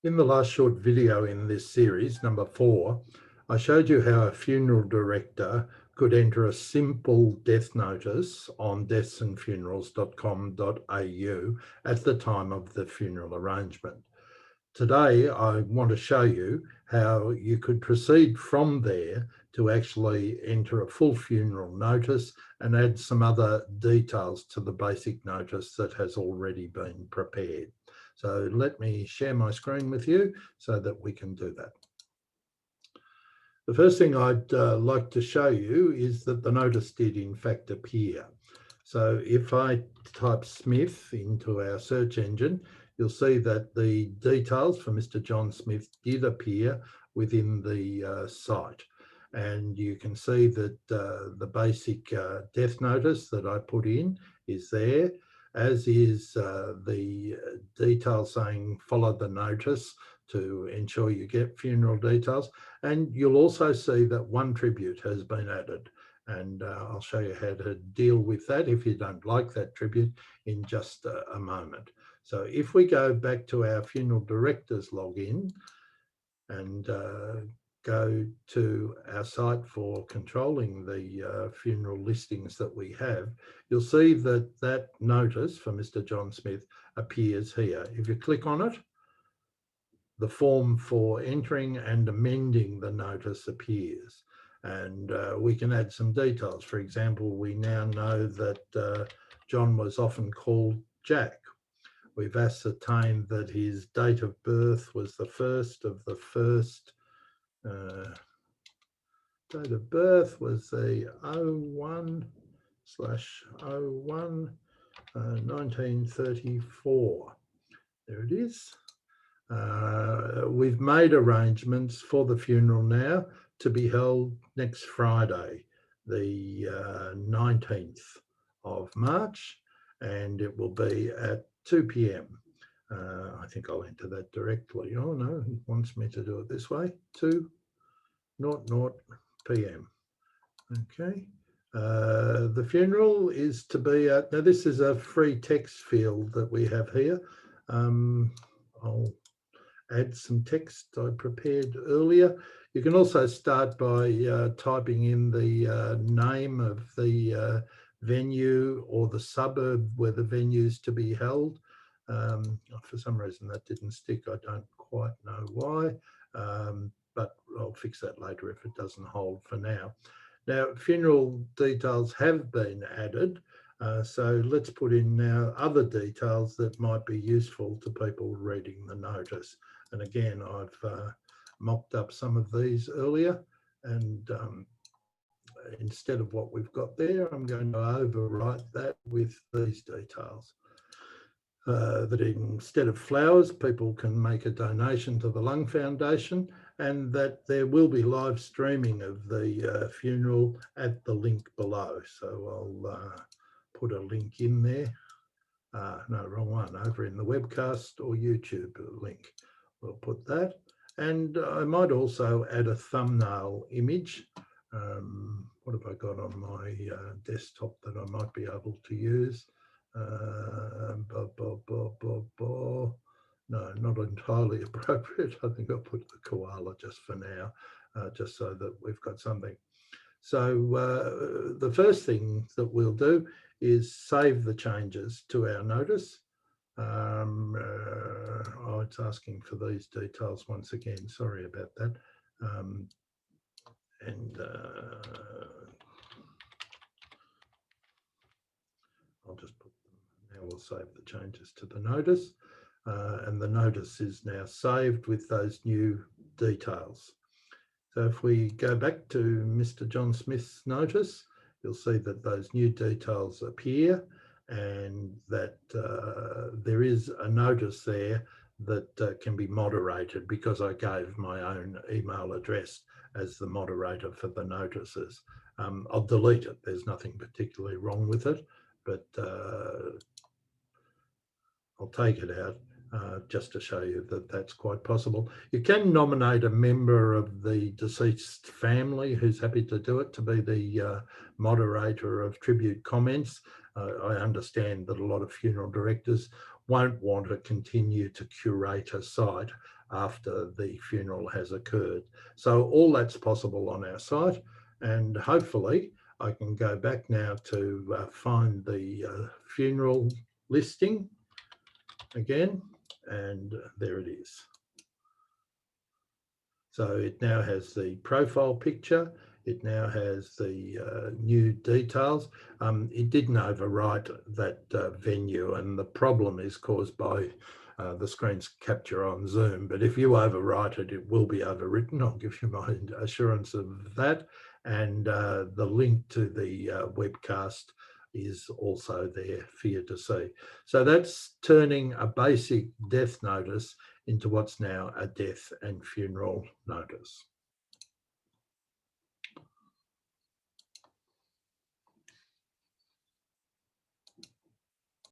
In the last short video in this series, number 4, I showed you how a funeral director could enter a simple death notice on deathsandfunerals.com.au at the time of the funeral arrangement. Today, I want to show you how you could proceed from there to actually enter a full funeral notice and add some other details to the basic notice that has already been prepared. So let me share my screen with you so that we can do that. The first thing I'd like to show you is that the notice did in fact appear. So if I type Smith into our search engine, you'll see that the details for Mr. John Smith did appear within the site. And you can see that the basic death notice that I put in is there, as is the details saying follow the notice to ensure you get funeral details. And you'll also see that one tribute has been added. And I'll show you how to deal with that if you don't like that tribute in just a moment. So if we go back to our funeral directors login and go to our site for controlling the funeral listings that we have, you'll see that that notice for Mr. John Smith appears here. If you click on it, the form for entering and amending the notice appears. And we can add some details. For example, we now know that John was often called Jack. We've ascertained that his date of birth was the 1st of the 1st. Date of birth was the 01/01 1934. There it is. We've made arrangements for the funeral now to be held next Friday, the 19th of March, and it will be at 2 p.m. I think I'll enter that directly. Oh no, it wants me to do it this way, 2:00 p.m. Okay. The funeral is to be at, now this is a free text field that we have here. I'll add some text I prepared earlier. You can also start by typing in the name of the venue or the suburb where the venue is to be held. For some reason that didn't stick. I don't quite know why, but I'll fix that later if it doesn't hold for now. Now, funeral details have been added. So let's put in now other details that might be useful to people reading the notice. And again, I've mocked up some of these earlier, and instead of what we've got there, I'm going to overwrite that with these details. That instead of flowers, people can make a donation to the Lung Foundation, and that there will be live streaming of the funeral at the link below. So I'll put a link in there. No, wrong one, over in the webcast or YouTube link. We'll put that. And I might also add a thumbnail image. What have I got on my desktop that I might be able to use? No, not entirely appropriate. I think I'll put the koala just for now, just so that we've got something. So the first thing that we'll do is save the changes to our notice. Oh, it's asking for these details once again. Sorry about that. I'll just put them. Now we'll save the changes to the notice. And the notice is now saved with those new details. So if we go back to Mr. John Smith's notice, you'll see that those new details appear, and that there is a notice there that can be moderated because I gave my own email address as the moderator for the notices. I'll delete it. There's nothing particularly wrong with it, but I'll take it out just to show you that that's quite possible. You can nominate a member of the deceased family who's happy to do it to be the moderator of tribute comments. I understand that a lot of funeral directors won't want to continue to curate a site after the funeral has occurred. So all that's possible on our site, and hopefully I can go back now to find the funeral listing again, and there it is. So it now has the profile picture. It now has the new details. It didn't overwrite that venue, and the problem is caused by the screen's capture on Zoom. But if you overwrite it, it will be overwritten. I'll give you my assurance of that. And the link to the webcast is also there for you to see. So that's turning a basic death notice into what's now a death and funeral notice.